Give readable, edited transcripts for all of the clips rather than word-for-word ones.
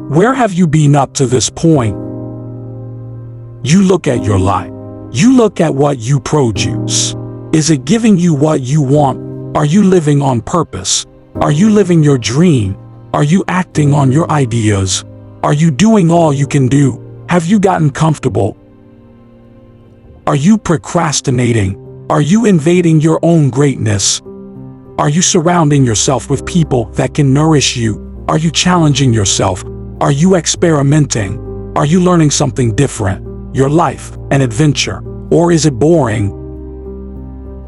Where have you been up to this point? You look at your life. You look at what you produce. Is it giving you what you want? Are you living on purpose? Are you living your dream? Are you acting on your ideas? Are you doing all you can do? Have you gotten comfortable? Are you procrastinating? Are you invading your own greatness? Are you surrounding yourself with people that can nourish you? Are you challenging yourself? Are you experimenting? Are you learning something different? Your life an adventure? Or is it boring?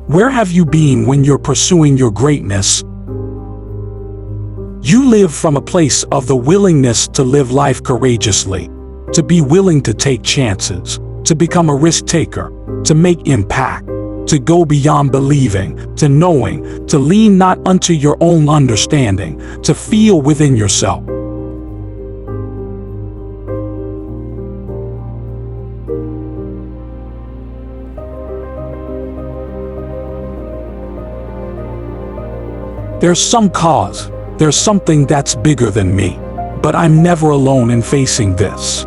Where have you been when you're pursuing your greatness? You live from a place of the willingness to live life courageously, to be willing to take chances, to become a risk taker, to make impact, to go beyond believing, to knowing, to lean not unto your own understanding, to feel within yourself. There's some cause, there's something that's bigger than me, but I'm never alone in facing this.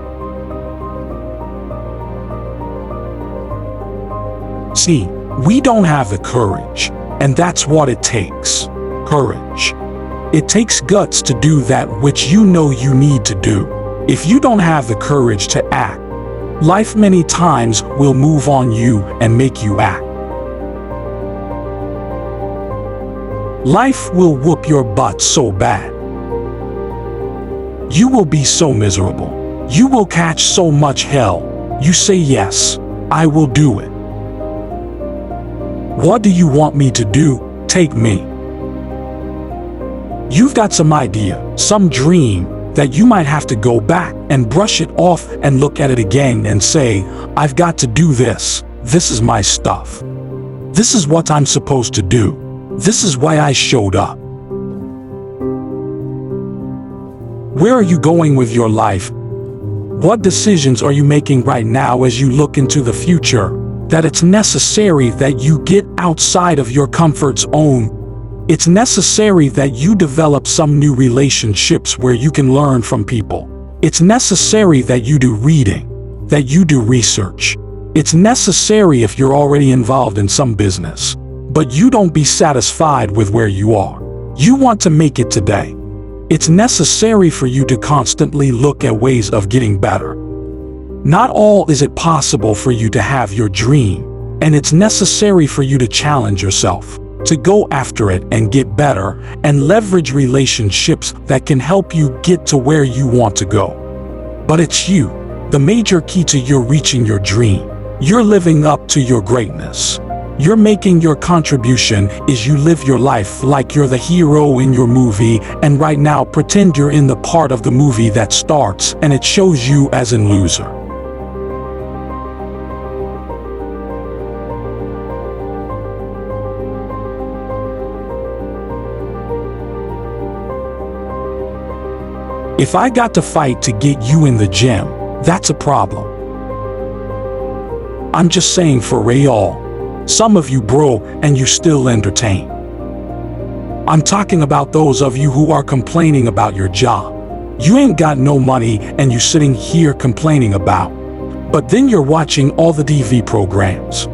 See, we don't have the courage, and that's what it takes. Courage. It takes guts to do that which you know you need to do. If you don't have the courage to act, life many times will move on you and make you act. Life will whoop your butt so bad. You will be so miserable. You will catch so much hell. You say, yes, I will do it. What do you want me to do? Take me. You've got some idea, some dream, that you might have to go back and brush it off and look at it again and say, I've got to do this. This is my stuff. This is what I'm supposed to do. This is why I showed up. Where are you going with your life? What decisions are you making right now as you look into the future? That it's necessary that you get outside of your comfort zone. It's necessary that you develop some new relationships where you can learn from people. It's necessary that you do reading, that you do research. It's necessary if you're already involved in some business. But you don't be satisfied with where you are. You want to make it today. It's necessary for you to constantly look at ways of getting better. Not all is it possible for you to have your dream, and it's necessary for you to challenge yourself, to go after it and get better, and leverage relationships that can help you get to where you want to go. But it's you, the major key to your reaching your dream. You're living up to your greatness. You're making your contribution is you live your life like you're the hero in your movie, and right now pretend you're in the part of the movie that starts and it shows you as in loser. If I got to fight to get you in the gym, that's a problem. I'm just saying for real. Some of you bro, and you still entertain. I'm talking about those of you who are complaining about your job. You ain't got no money and you sitting here complaining about. But then you're watching all the TV programs.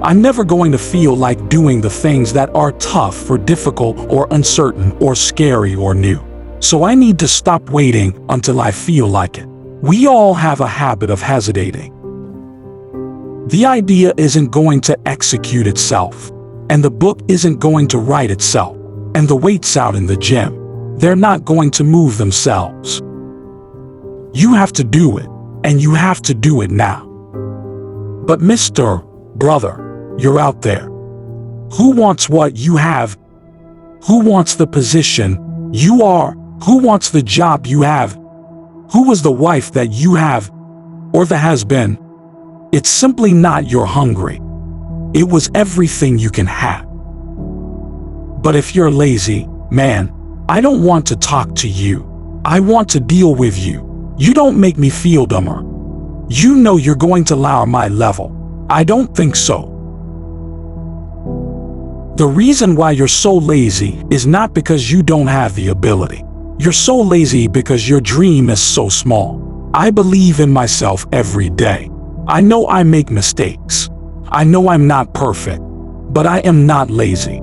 I'm never going to feel like doing the things that are tough or difficult or uncertain or scary or new. So I need to stop waiting until I feel like it. We all have a habit of hesitating. The idea isn't going to execute itself, and the book isn't going to write itself, and the weights out in the gym, they're not going to move themselves. You have to do it, and you have to do it now. But Mr. Brother, you're out there. Who wants what you have? Who wants the position you are? Who wants the job you have? Who was the wife that you have, or the has-been? It's simply not you're hungry. It was everything you can have. But if you're lazy, man, I don't want to talk to you. I want to deal with you. You don't make me feel dumber. You know you're going to lower my level. I don't think so. The reason why you're so lazy is not because you don't have the ability. You're so lazy because your dream is so small. I believe in myself every day. I know I make mistakes. I know I'm not perfect, but I am not lazy.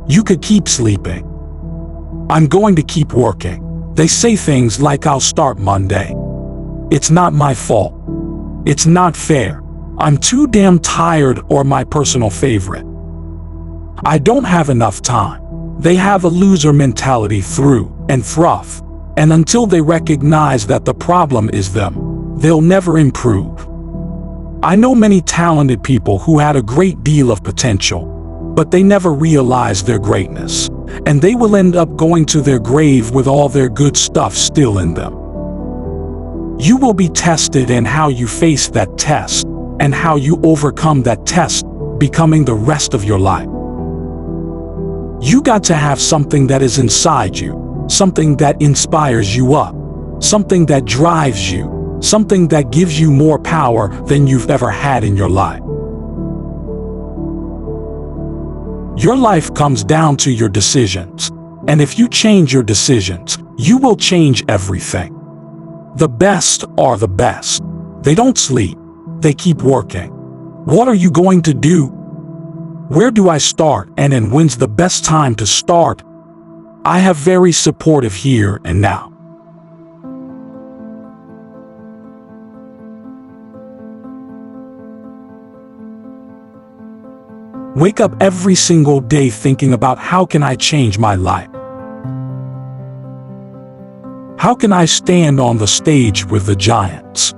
You could keep sleeping. I'm going to keep working. They say things like I'll start Monday. It's not my fault. It's not fair. I'm too damn tired, or my personal favorite, I don't have enough time. They have a loser mentality through and through, and until they recognize that the problem is them, they'll never improve. I know many talented people who had a great deal of potential, but they never realized their greatness, and they will end up going to their grave with all their good stuff still in them. You will be tested in how you face that test, and how you overcome that test, becoming the rest of your life. You got to have something that is inside you, something that inspires you up, something that drives you, something that gives you more power than you've ever had in your life. Your life comes down to your decisions, and if you change your decisions, you will change everything. The best are the best. They don't sleep. They keep working. What are you going to do? Where do I start, and when's the best time to start? I have very supportive here and now. Wake up every single day thinking about how can I change my life? How can I stand on the stage with the giants?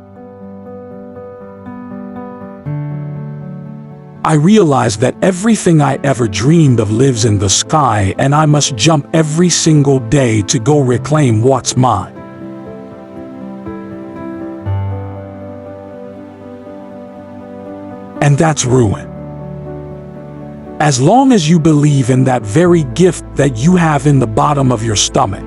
I realize that everything I ever dreamed of lives in the sky, and I must jump every single day to go reclaim what's mine. And that's ruin. As long as you believe in that very gift that you have in the bottom of your stomach,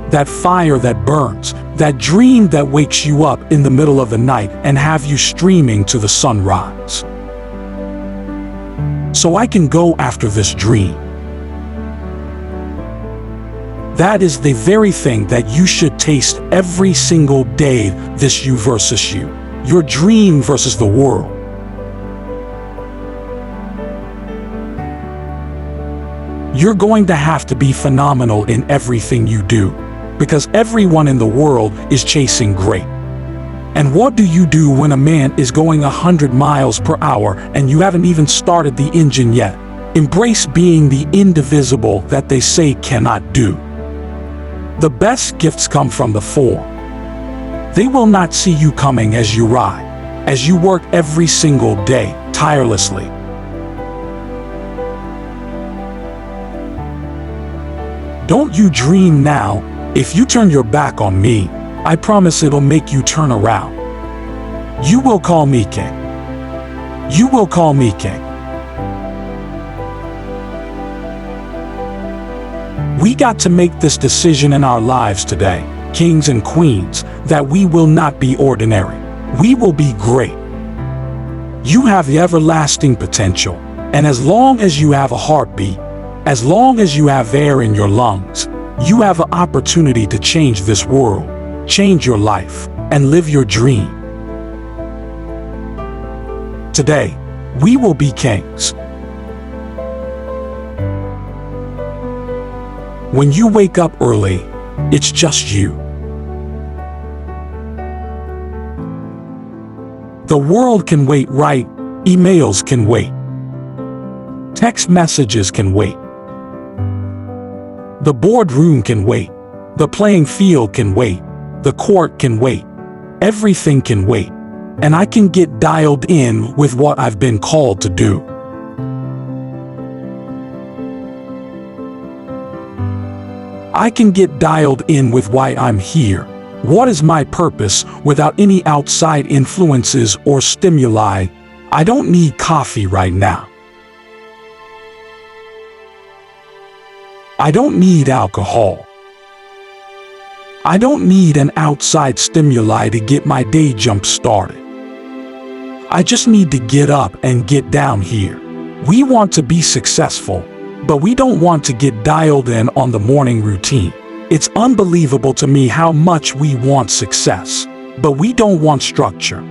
that fire that burns, that dream that wakes you up in the middle of the night and have you streaming to the sunrise. So I can go after this dream. That is the very thing that you should taste every single day, this you versus you, your dream versus the world. You're going to have to be phenomenal in everything you do, because everyone in the world is chasing great. And what do you do when a man is going 100 miles per hour and you haven't even started the engine yet? Embrace being the indivisible that they say cannot do. The best gifts come from the four. They will not see you coming as you ride, as you work every single day, tirelessly. Don't you dream now. If you turn your back on me, I promise it'll make you turn around. You will call me king. You will call me king. We got to make this decision in our lives today, kings and queens, that we will not be ordinary. We will be great. You have the everlasting potential, and as long as you have a heartbeat, as long as you have air in your lungs, you have an opportunity to change this world, change your life, and live your dream. Today, we will be kings. When you wake up early, it's just you. The world can wait, right? Emails can wait. Text messages can wait. The boardroom can wait. The playing field can wait. The court can wait. Everything can wait. And I can get dialed in with what I've been called to do. I can get dialed in with why I'm here. What is my purpose without any outside influences or stimuli? I don't need coffee right now. I don't need alcohol. I don't need an outside stimuli to get my day jump started. I just need to get up and get down here. We want to be successful, but we don't want to get dialed in on the morning routine. It's unbelievable to me how much we want success, but we don't want structure.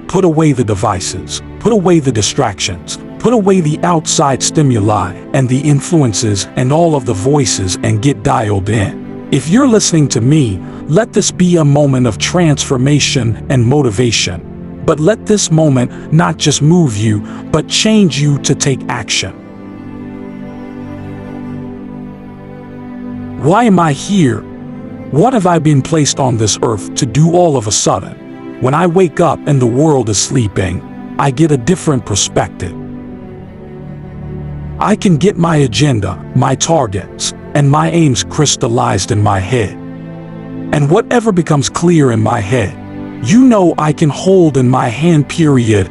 Put away the devices, put away the distractions, put away the outside stimuli and the influences and all of the voices and get dialed in. If you're listening to me, let this be a moment of transformation and motivation. But let this moment not just move you, but change you to take action. Why am I here? What have I been placed on this earth to do all of a sudden? When I wake up and the world is sleeping, I get a different perspective. I can get my agenda, my targets, and my aims crystallized in my head. And whatever becomes clear in my head, you know I can hold in my hand, period.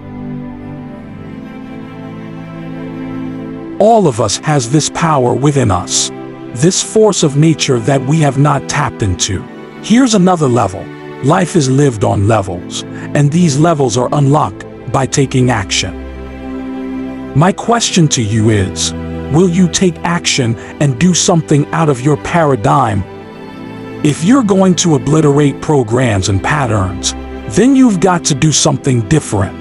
All of us has this power within us, this force of nature that we have not tapped into. Here's another level. Life is lived on levels, and these levels are unlocked by taking action. My question to you is, will you take action and do something out of your paradigm? If you're going to obliterate programs and patterns, then you've got to do something different.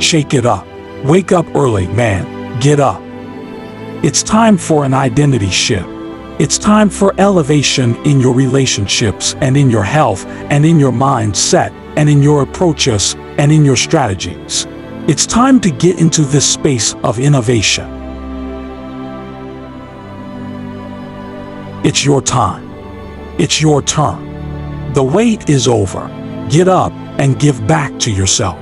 Shake it up. Wake up early, man. Get up. It's time for an identity shift. It's time for elevation in your relationships and in your health and in your mindset and in your approaches and in your strategies. It's time to get into this space of innovation. It's your time. It's your turn. The wait is over. Get up and give back to yourself.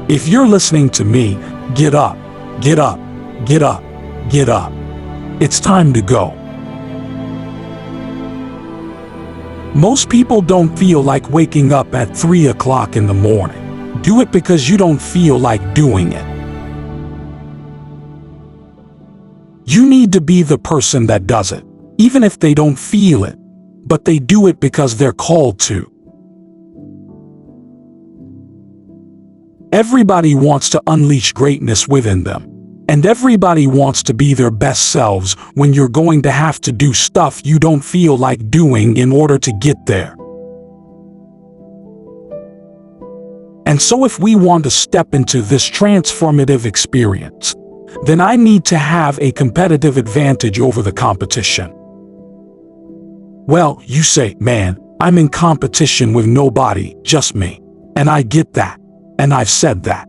If you're listening to me, get up, get up, get up, get up. It's time to go. Most people don't feel like waking up at 3 o'clock in the morning. Do it because you don't feel like doing it. You need to be the person that does it, even if they don't feel it, but they do it because they're called to. Everybody wants to unleash greatness within them. And everybody wants to be their best selves when you're going to have to do stuff you don't feel like doing in order to get there. And so if we want to step into this transformative experience, then I need to have a competitive advantage over the competition. Well, you say, man, I'm in competition with nobody, just me. And I get that. And I've said that.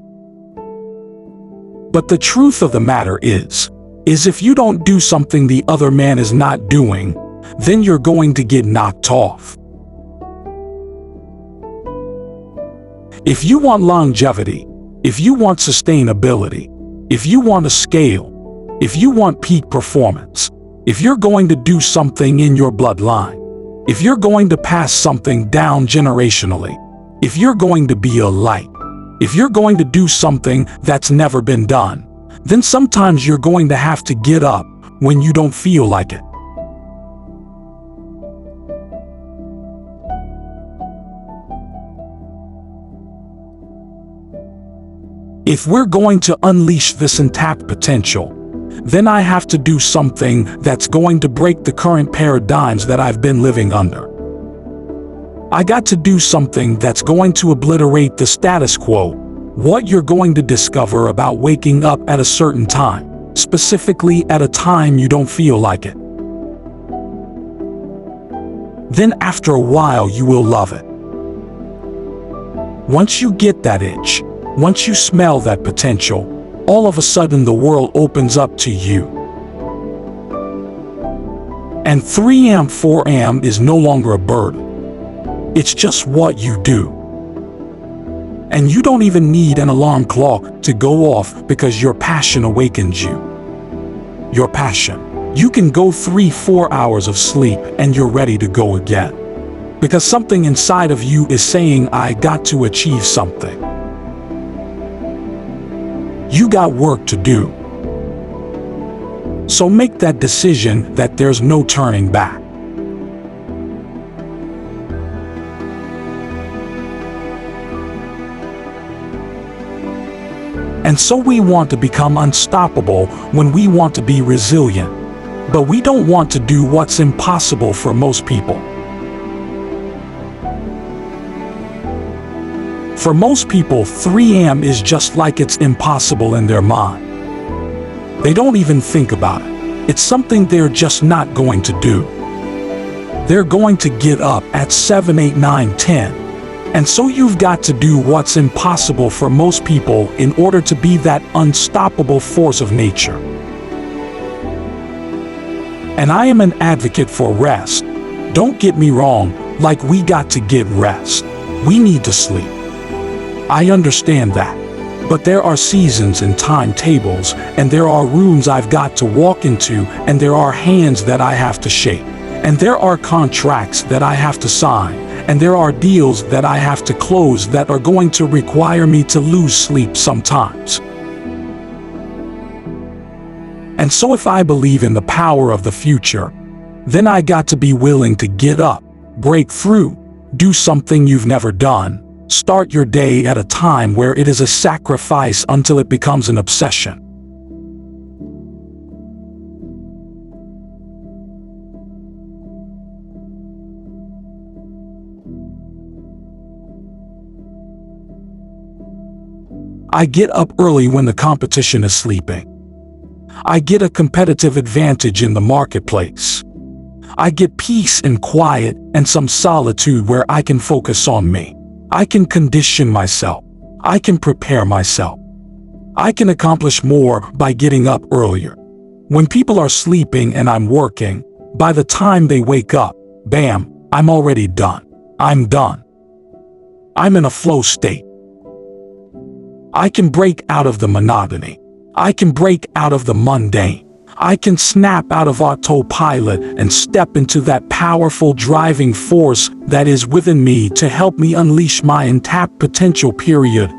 But the truth of the matter is if you don't do something the other man is not doing, then you're going to get knocked off. If you want longevity, if you want sustainability, if you want to scale, if you want peak performance, if you're going to do something in your bloodline, if you're going to pass something down generationally, if you're going to be a light, if you're going to do something that's never been done, then sometimes you're going to have to get up when you don't feel like it. If we're going to unleash this untapped potential, then I have to do something that's going to break the current paradigms that I've been living under. I got to do something that's going to obliterate the status quo, what you're going to discover about waking up at a certain time, specifically at a time you don't feel like it. Then after a while you will love it. Once you get that itch, once you smell that potential, all of a sudden the world opens up to you. And 3 a.m., 4 a.m. is no longer a burden. It's just what you do. And you don't even need an alarm clock to go off because your passion awakens you. Your passion. You can go 3-4 hours of sleep and you're ready to go again. Because something inside of you is saying, I got to achieve something. You got work to do. So make that decision that there's no turning back. And so we want to become unstoppable when we want to be resilient. but we don't want to do what's impossible for most people. For most people, 3 a.m. is just like it's impossible in their mind. They don't even think about it. It's something they're just not going to do. They're going to get up at 7, 8, 9, 10. And so you've got to do what's impossible for most people in order to be that unstoppable force of nature. And I am an advocate for rest. Don't get me wrong, like we got to get rest. We need to sleep. I understand that. But there are seasons and timetables, and there are rooms I've got to walk into, and there are hands that I have to shake, and there are contracts that I have to sign, and there are deals that I have to close that are going to require me to lose sleep sometimes. And so if I believe in the power of the future, then I got to be willing to get up, break through, do something you've never done. Start your day at a time where it is a sacrifice until it becomes an obsession. I get up early when the competition is sleeping. I get a competitive advantage in the marketplace. I get peace and quiet and some solitude where I can focus on me. I can condition myself. I can prepare myself. I can accomplish more by getting up earlier. When people are sleeping and I'm working, by the time they wake up, bam, I'm already done. I'm done. I'm in a flow state. I can break out of the monotony. I can break out of the mundane. I can snap out of autopilot and step into that powerful driving force that is within me to help me unleash my untapped potential, period.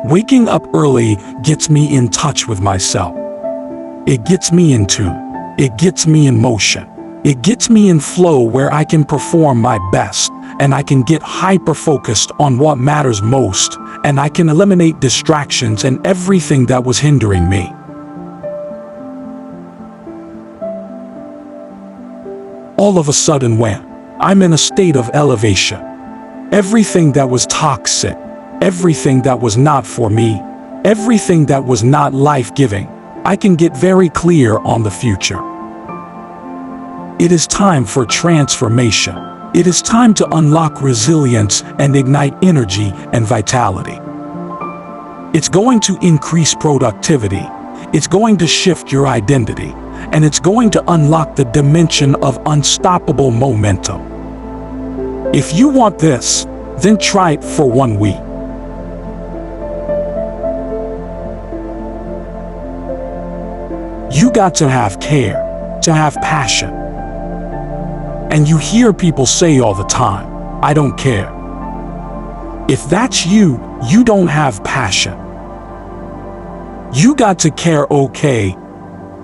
Waking up early gets me in touch with myself. It gets me in tune. It gets me in motion. It gets me in flow where I can perform my best, and I can get hyper-focused on what matters most, and I can eliminate distractions and everything that was hindering me. All of a sudden when I'm in a state of elevation, everything that was toxic, everything that was not for me, everything that was not life-giving, I can get very clear on the future. It is time for transformation. It is time to unlock resilience and ignite energy and vitality. It's going to increase productivity. It's going to shift your identity. And it's going to unlock the dimension of unstoppable momentum. If you want this, then try it for 1 week. You got to have care, to have passion. And you hear people say all the time, I don't care. If that's you, you don't have passion. You got to care, okay?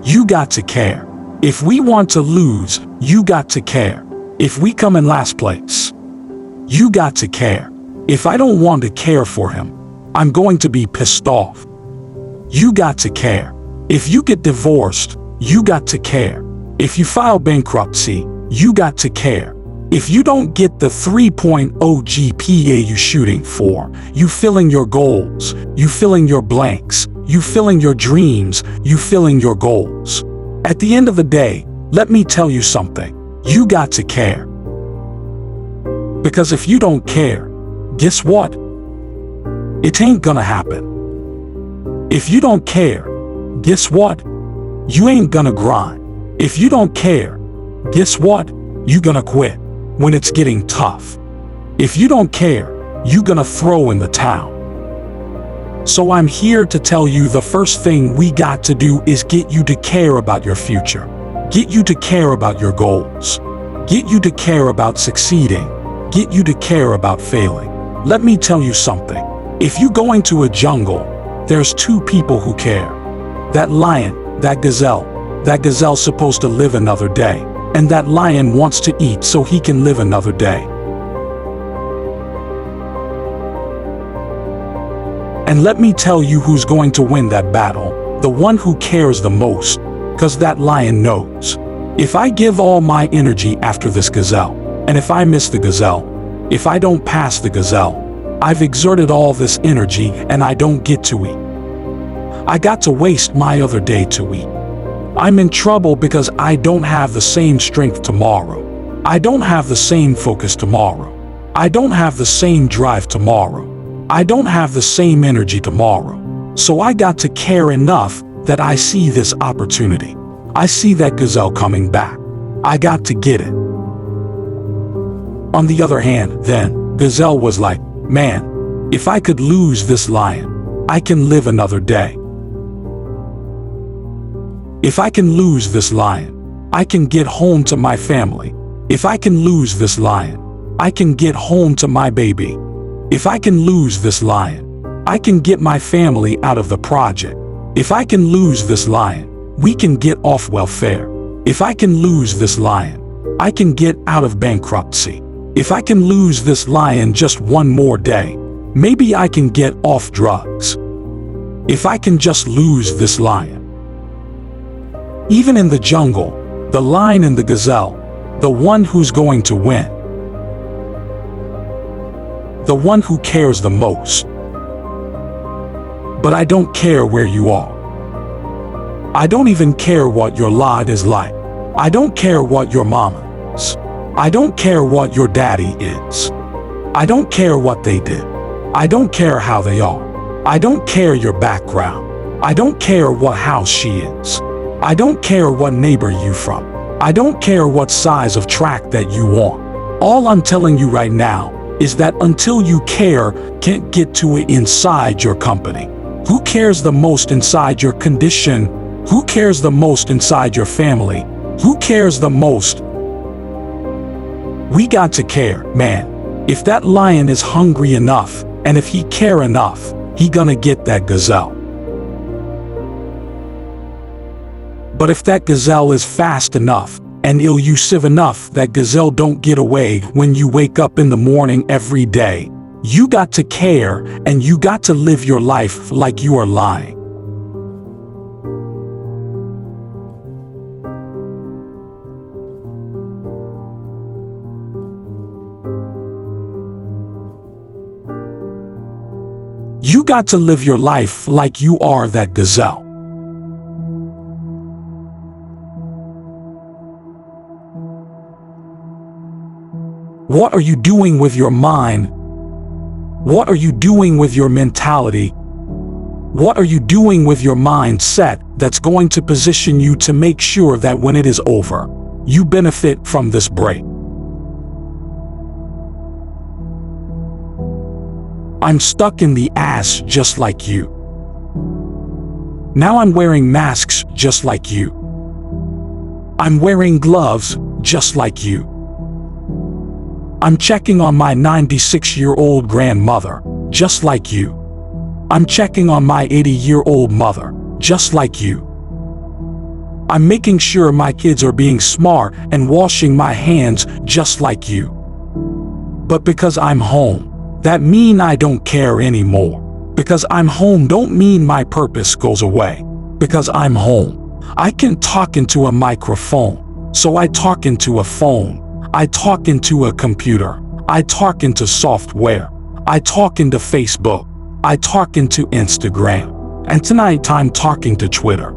You got to care. If we want to lose, you got to care. If we come in last place, you got to care. If I don't want to care for him, I'm going to be pissed off. You got to care. If you get divorced, you got to care. If you file bankruptcy, you got to care. If you don't get the 3.0 GPA you're shooting for, you filling your goals, you filling your blanks, you filling your dreams, you filling your goals. At the end of the day, let me tell you something. You got to care. Because if you don't care, guess what? It ain't gonna happen. If you don't care, guess what? You ain't gonna grind. If you don't care, guess what? You're gonna quit when it's getting tough. If you don't care, you're gonna throw in the towel. So I'm here to tell you the first thing we got to do is get you to care about your future. Get you to care about your goals. Get you to care about succeeding. Get you to care about failing. Let me tell you something. If you go into a jungle, there's 2 people who care. That lion, that gazelle. That gazelle's supposed to live another day. And that lion wants to eat so he can live another day. And let me tell you who's going to win that battle. the one who cares the most, because that lion knows. If I give all my energy after this gazelle, and if I miss the gazelle, if I don't pass the gazelle, I've exerted all this energy and I don't get to eat. I got to waste my other day to eat. I'm in trouble because I don't have the same strength tomorrow. I don't have the same focus tomorrow. I don't have the same drive tomorrow. I don't have the same energy tomorrow. So I got to care enough that I see this opportunity. I see that gazelle coming back. I got to get it. On the other hand, then, gazelle was like, man, if I could lose this lion, I can live another day. If I can lose this lion, I can get home to my family. If I can lose this lion, I can get home to my baby. If I can lose this lion, I can get my family out of the project. If I can lose this lion, we can get off welfare. If I can lose this lion, I can get out of bankruptcy. If I can lose this lion just one more day, maybe I can get off drugs. If I can just lose this lion. Even in the jungle, the lion and the gazelle, the one who's going to win. The one who cares the most. But I don't care where you are. I don't even care what your lot is like. I don't care what your mama is. I don't care what your daddy is. I don't care what they did. I don't care how they are. I don't care your background. I don't care what house she is. I don't care what neighbor you from. I don't care what size of track that you want. All I'm telling you right now is that until you care, can't get to it inside your company. Who cares the most inside your condition? Who cares the most inside your family? Who cares the most? We got to care, man. If that lion is hungry enough, and if he care enough, he gonna get that gazelle. But if that gazelle is fast enough and elusive enough that gazelle don't get away when you wake up in the morning every day, you got to care and you got to live your life like you are lying. You got to live your life like you are that gazelle. What are you doing with your mind? What are you doing with your mentality? What are you doing with your mindset that's going to position you to make sure that when it is over, you benefit from this break? I'm stuck in the ass just like you. Now I'm wearing masks just like you. I'm wearing gloves just like you. I'm checking on my 96-year-old grandmother, just like you. I'm checking on my 80-year-old mother, just like you. I'm making sure my kids are being smart and washing my hands just like you. But because I'm home, that mean I don't care anymore. Because I'm home don't mean my purpose goes away. Because I'm home, I can talk into a microphone, so I talk into a phone. I talk into a computer. I talk into software. I talk into Facebook. I talk into Instagram. And tonight I'm talking to Twitter.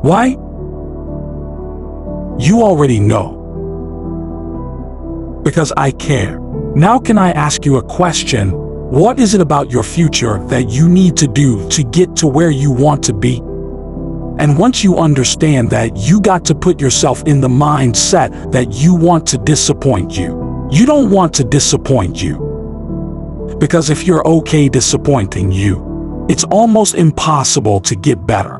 Why? You already know. Because I care. Now can I ask you a question? What is it about your future that you need to do to get to where you want to be? And once you understand that, you got to put yourself in the mindset that you want to disappoint you. You don't want to disappoint you. Because if you're okay disappointing you, it's almost impossible to get better.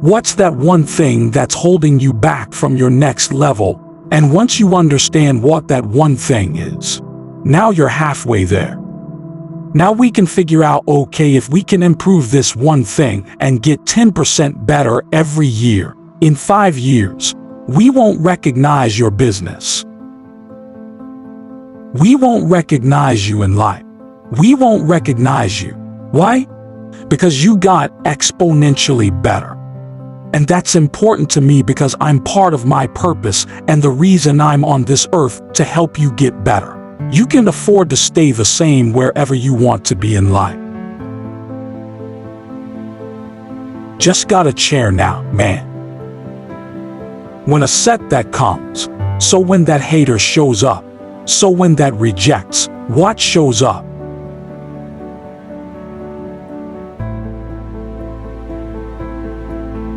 What's that one thing that's holding you back from your next level? And once you understand what that one thing is, now you're halfway there. Now we can figure out, okay, if we can improve this one thing and get 10% better every year, in 5 years, we won't recognize your business. We won't recognize you in life. We won't recognize you. Why? because you got exponentially better. And that's important to me because I'm part of my purpose and the reason I'm on this earth to help you get better. You can afford to stay the same wherever you want to be in life. Just got a chair now, man. When a setback comes, so when that hater shows up, so when that rejects, what shows up?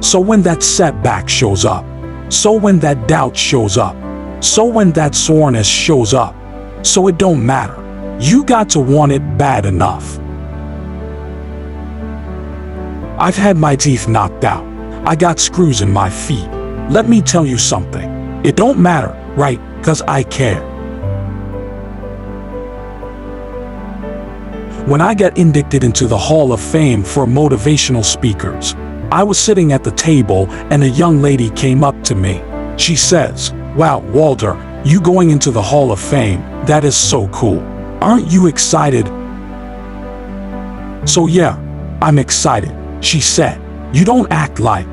So when that setback shows up, so when that doubt shows up, so when that soreness shows up, so it don't matter. You got to want it bad enough. I've had my teeth knocked out. I got screws in my feet. Let me tell you something. It don't matter, right? 'Cause I care. When I got inducted into the Hall of Fame for motivational speakers, I was sitting at the table and a young lady came up to me. She says, "Wow, Walter, you going into the Hall of Fame, that is so cool. Aren't you excited?" "So yeah, I'm excited," she said. "You don't act like,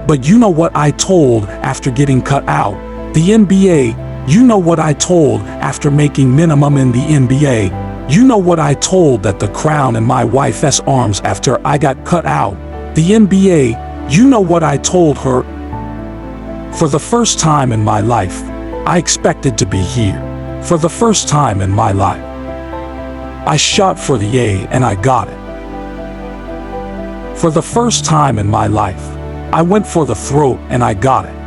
but you know what I told after getting cut out? The NBA, you know what I told after making minimum in the NBA? You know what I told that the crown in my wife's arms after I got cut out? The NBA, you know what I told her?" For the first time in my life, I expected to be here. For the first time in my life, I shot for the A and I got it. For the first time in my life, I went for the throat and I got it.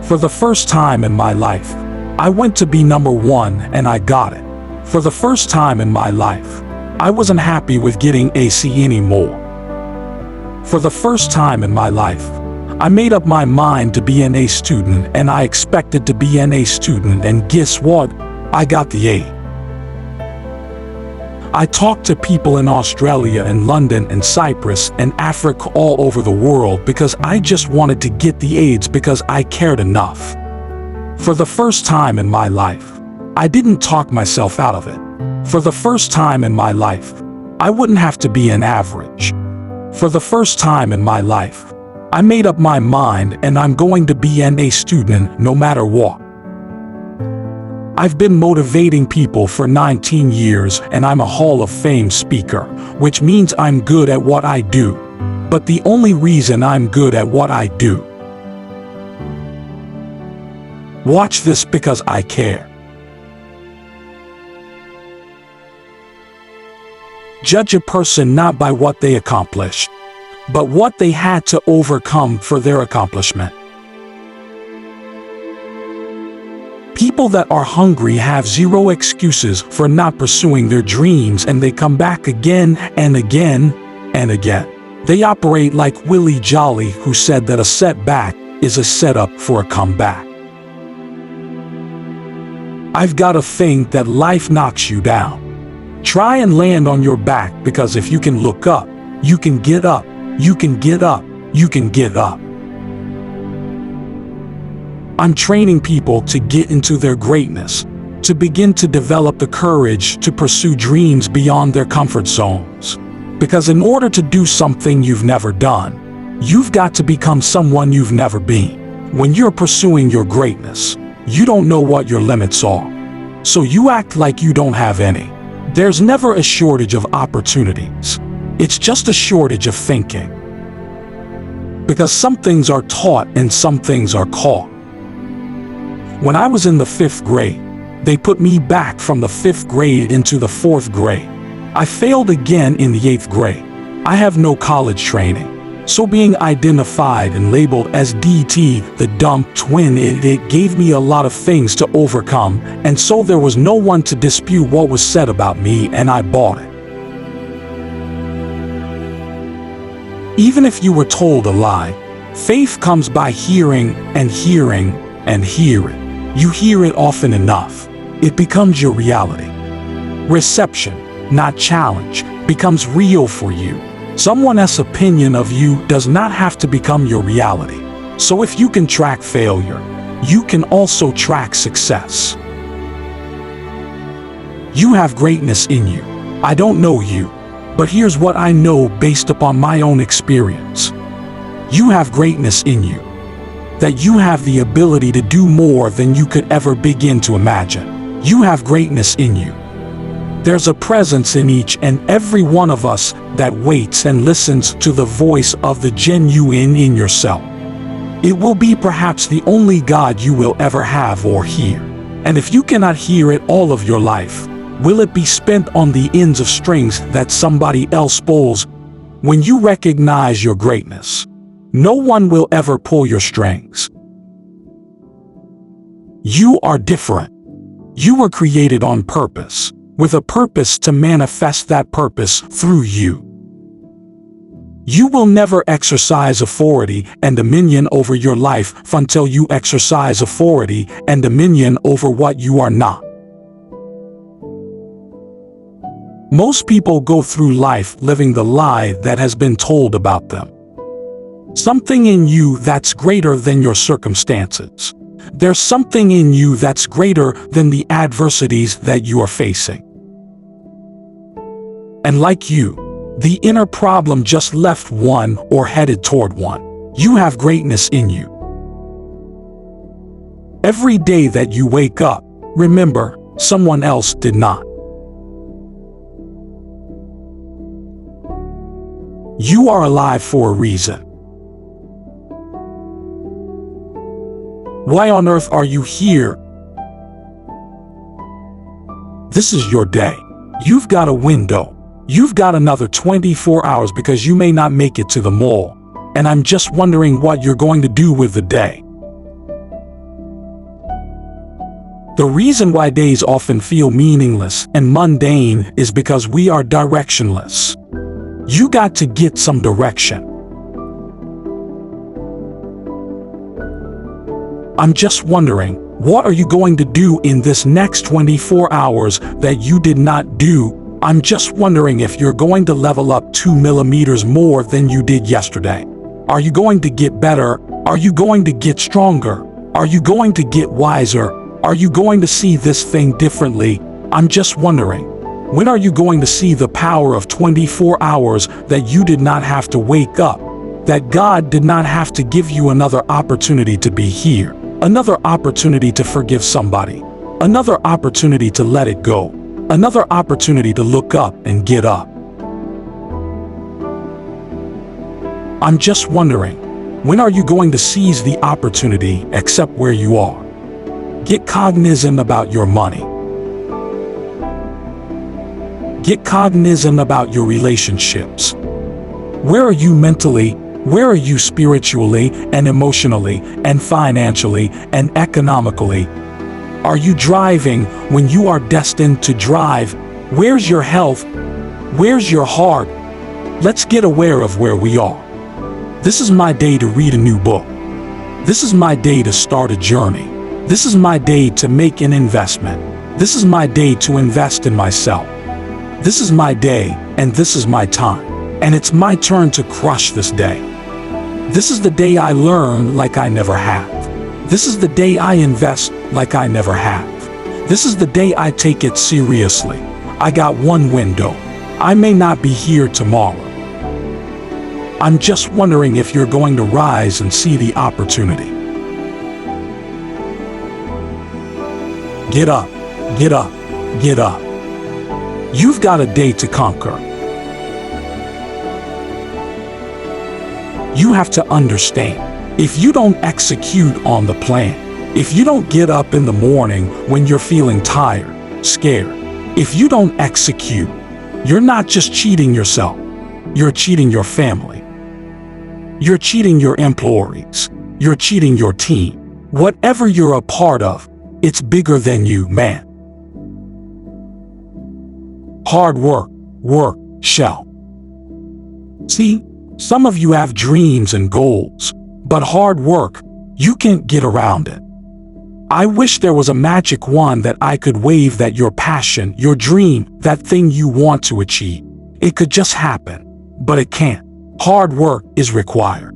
For the first time in my life, I went to be number one and I got it. For the first time in my life, I wasn't happy with getting AC anymore. For the first time in my life, I made up my mind to be an A student and I expected to be an A student, and guess what? I got the A. I talked to people in Australia and London and Cyprus and Africa, all over the world, because I just wanted to get the AIDS because I cared enough. For the first time in my life, I didn't talk myself out of it. For the first time in my life, I wouldn't have to be an average. For the first time in my life, I made up my mind and I'm going to be an A student no matter what. I've been motivating people for 19 years and I'm a Hall of Fame speaker, which means I'm good at what I do. But the only reason I'm good at what I do. Watch this, because I care. Judge a person not by what they accomplished, but what they had to overcome for their accomplishment. People that are hungry have zero excuses for not pursuing their dreams, and they come back again and again and again. They operate like Willie Jolly, who said that a setback is a setup for a comeback. I've got a thing that life knocks you down. Try and land on your back, because if you can look up, you can get up, you can get up, you can get up. I'm training people to get into their greatness, to begin to develop the courage to pursue dreams beyond their comfort zones. Because in order to do something you've never done, you've got to become someone you've never been. When you're pursuing your greatness, you don't know what your limits are. So you act like you don't have any. There's never a shortage of opportunities. It's just a shortage of thinking. Because some things are taught and some things are caught. When I was in the 5th grade, they put me back from the 5th grade into the 4th grade. I failed again in the 8th grade. I have no college training. So being identified and labeled as DT, the dumb twin, it gave me a lot of things to overcome, and so there was no one to dispute what was said about me, and I bought it. Even if you were told a lie, faith comes by hearing and hearing and hearing. You hear it often enough, it becomes your reality. Reception, not challenge, becomes real for you. Someone else's opinion of you does not have to become your reality. So if you can track failure, you can also track success. You have greatness in you. I don't know you, But here's what I know based upon my own experience. You have greatness in you. That you have the ability to do more than you could ever begin to imagine. You have greatness in you. There's a presence in each and every one of us that waits and listens to the voice of the genuine in yourself. It will be perhaps the only God you will ever have or hear. And if you cannot hear it all of your life, will it be spent on the ends of strings that somebody else pulls? When you recognize your greatness, no one will ever pull your strings. You are different. You were created on purpose, with a purpose to manifest that purpose through you. You will never exercise authority and dominion over your life until you exercise authority and dominion over what you are not. Most people go through life living the lie that has been told about them. Something in you that's greater than your circumstances. There's something in you that's greater than the adversities that you are facing. And like you, the inner problem just left one or headed toward one. You have greatness in you. Every day that you wake up, remember, someone else did not. You are alive for a reason. Why on earth are you here? This is your day. You've got a window. You've got another 24 hours because you may not make it to the mall. And I'm just wondering what you're going to do with the day. The reason why days often feel meaningless and mundane is because we are directionless. You got to get some direction. I'm just wondering, what are you going to do in this next 24 hours that you did not do? I'm just wondering if you're going to level up 2 millimeters more than you did yesterday. Are you going to get better? Are you going to get stronger? Are you going to get wiser? Are you going to see this thing differently? I'm just wondering, when are you going to see the power of 24 hours that you did not have to wake up? That God did not have to give you another opportunity to be here. Another opportunity to forgive somebody. Another opportunity to let it go. Another opportunity to look up and get up. I'm just wondering, when are you going to seize the opportunity except where you are? Get cognizant about your money. Get cognizant about your relationships. Where are you mentally? Where are you spiritually and emotionally and financially and economically? Are you driving when you are destined to drive? Where's your health? Where's your heart? Let's get aware of where we are. This is my day to read a new book. This is my day to start a journey. This is my day to make an investment. This is my day to invest in myself. This is my day, and this is my time. And it's my turn to crush this day. This is the day I learn like I never have. This is the day I invest like I never have. This is the day I take it seriously. I got one window. I may not be here tomorrow. I'm just wondering if you're going to rise and see the opportunity. Get up, get up, get up. You've got a day to conquer. You have to understand, if you don't execute on the plan, if you don't get up in the morning when you're feeling tired, scared, if you don't execute, you're not just cheating yourself, you're cheating your family. You're cheating your employees. You're cheating your team. Whatever you're a part of, it's bigger than you, man. Hard work, shall. See, some of you have dreams and goals, but hard work, you can't get around it. I wish there was a magic wand that I could wave that your passion, your dream, that thing you want to achieve, it could just happen, but it can't. Hard work is required.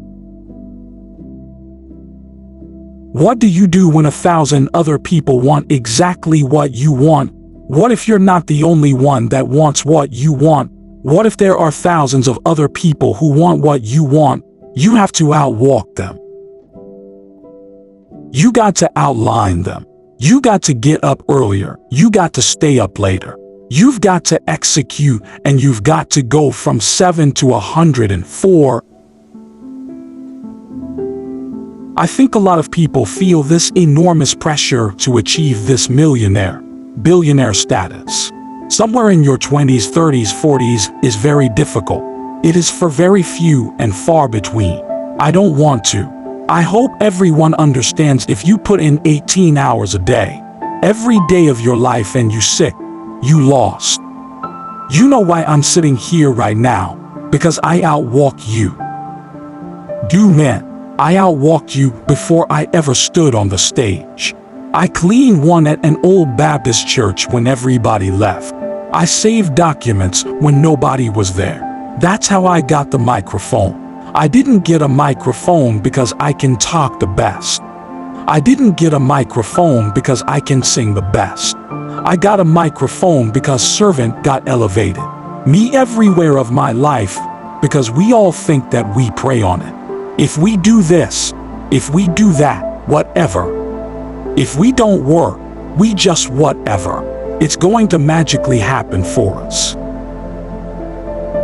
What do you do when 1,000 other people want exactly what you want? What if you're not the only one that wants what you want? What if there are thousands of other people who want what you want? You have to outwalk them. You got to outline them. You got to get up earlier. You got to stay up later. You've got to execute, and you've got to go from 7 to 104. I think a lot of people feel this enormous pressure to achieve this millionaire, billionaire status. Somewhere in your 20s, 30s, 40s is very difficult. It is for very few and far between. I don't want to. I hope everyone understands if you put in 18 hours a day, every day of your life, and you sick, you lost. You know why I'm sitting here right now? Because I outwalk you. I outwalked you before I ever stood on the stage. I cleaned one at an old Baptist church when everybody left. I saved documents when nobody was there. That's how I got the microphone. I didn't get a microphone because I can talk the best. I didn't get a microphone because I can sing the best. I got a microphone because servant got elevated. Me everywhere of my life, because we all think that we pray on it. If we do this, if we do that, whatever. If we don't work, we just whatever. It's going to magically happen for us.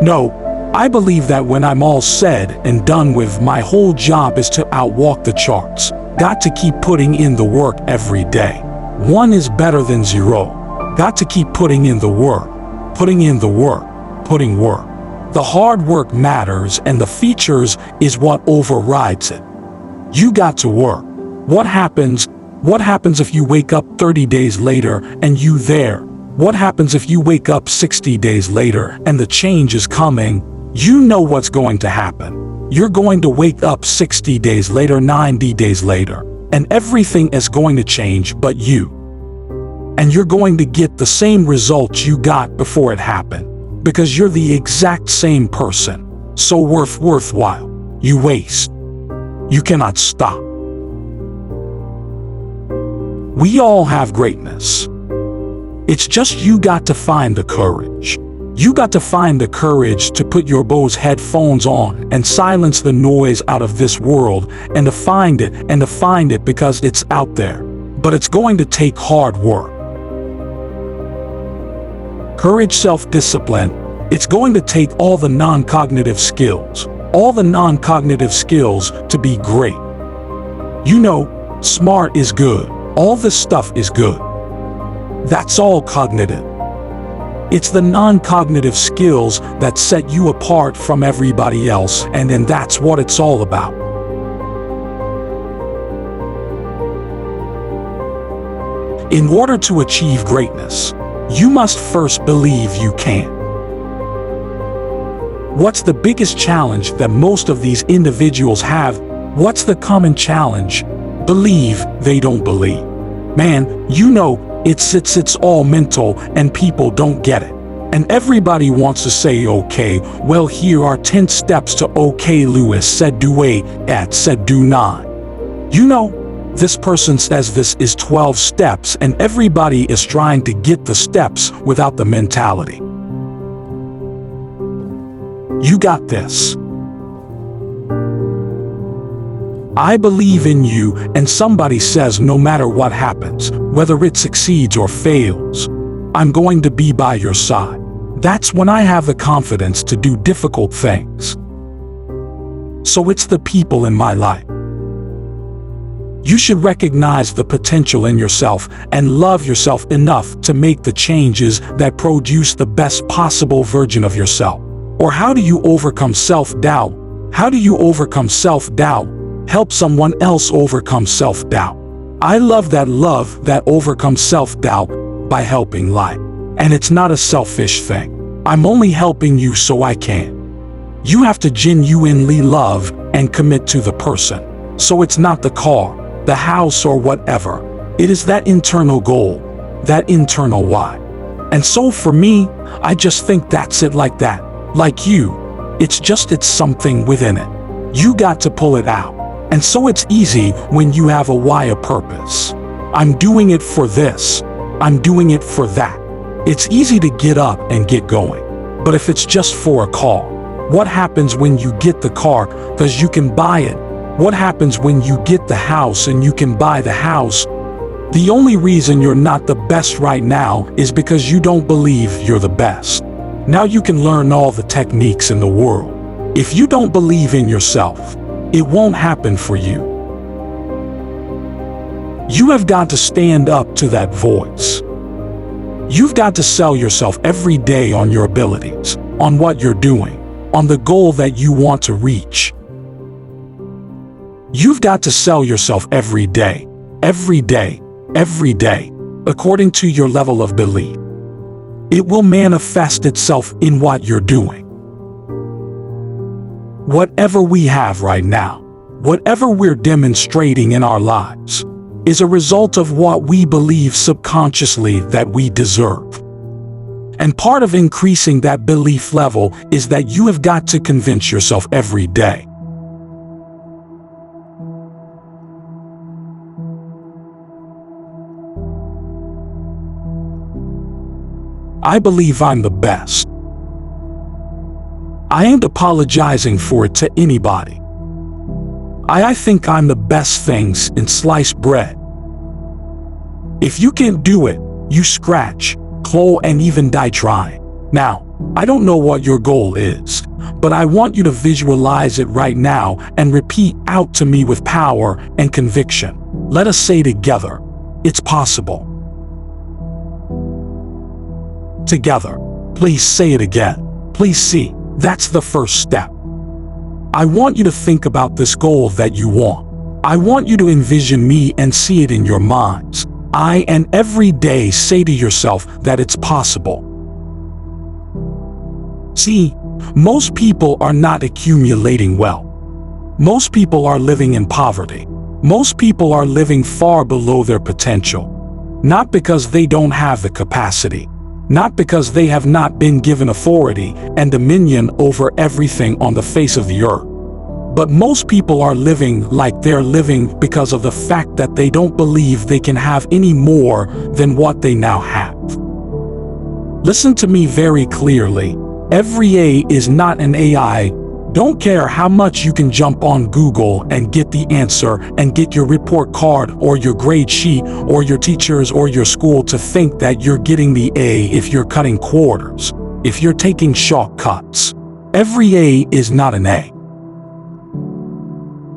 No, I believe that when I'm all said and done with, my whole job is to outwalk the charts. Got to keep putting in the work every day. 1 is better than 0. Got to keep putting in the work, putting in the work, putting work. The hard work matters, and the features is what overrides it. You got to work. What happens if you wake up 30 days later and you there? What happens if you wake up 60 days later and the change is coming? You know what's going to happen. You're going to wake up 60 days later, 90 days later, and everything is going to change but you. And you're going to get the same results you got before it happened, because you're the exact same person. So worthwhile. You waste. You cannot stop. We all have greatness. It's just you got to find the courage. You got to find the courage to put your Bose headphones on and silence the noise out of this world, and to find it because it's out there. But it's going to take hard work. Courage, self-discipline. It's going to take all the non-cognitive skills. All the non-cognitive skills to be great. You know, smart is good. All this stuff is good. That's all cognitive. It's the non-cognitive skills that set you apart from everybody else, and then that's what it's all about. In order to achieve greatness, you must first believe you can. What's the biggest challenge that most of these individuals have? What's the common challenge? Believe they don't believe. Man, you know, it's all mental, and people don't get it. And everybody wants to say, okay, well, here are 10 steps to okay, Lewis said do 8, at said do 9. You know, this person says this is 12 steps, and everybody is trying to get the steps without the mentality. You got this. I believe in you, and somebody says no matter what happens, whether it succeeds or fails, I'm going to be by your side. That's when I have the confidence to do difficult things. So it's the people in my life. You should recognize the potential in yourself and love yourself enough to make the changes that produce the best possible version of yourself. Or how do you overcome self-doubt? How do you overcome self-doubt? Help someone else overcome self-doubt. I love that overcomes self-doubt by helping life. And it's not a selfish thing. I'm only helping you so I can. You have to genuinely love and commit to the person. So it's not the car, the house, or whatever. It is that internal goal, that internal why. And so for me, I just think that's it, like that. Like you, it's something within it. You got to pull it out. And so it's easy when you have a why, a purpose. I'm doing it for this. I'm doing it for that. It's easy to get up and get going. But if it's just for a car, what happens when you get the car because you can buy it? What happens when you get the house and you can buy the house? The only reason you're not the best right now is because you don't believe you're the best. Now you can learn all the techniques in the world. If you don't believe in yourself, it won't happen for you. You have got to stand up to that voice. You've got to sell yourself every day on your abilities, on what you're doing, on the goal that you want to reach. You've got to sell yourself every day, every day, every day, according to your level of belief. It will manifest itself in what you're doing. Whatever we have right now, whatever we're demonstrating in our lives, is a result of what we believe subconsciously that we deserve. And part of increasing that belief level is that you have got to convince yourself every day. I believe I'm the best. I ain't apologizing for it to anybody. I think I'm the best things in sliced bread. If you can't do it, you scratch, claw, and even die trying. Now, I don't know what your goal is, but I want you to visualize it right now and repeat out to me with power and conviction. Let us say together, it's possible. Together, please say it again. Please see, that's the first step. I want you to think about this goal that you want. I want you to envision me and see it in your minds. And every day say to yourself that it's possible. See, most people are not accumulating wealth. Most people are living in poverty. Most people are living far below their potential. Not because they don't have the capacity. Not because they have not been given authority and dominion over everything on the face of the earth. But most people are living like they're living because of the fact that they don't believe they can have any more than what they now have. Listen to me very clearly. Every A is not an AI. Don't care how much you can jump on Google and get the answer and get your report card or your grade sheet or your teachers or your school to think that you're getting the A if you're cutting quarters, if you're taking shortcuts. Every A is not an A.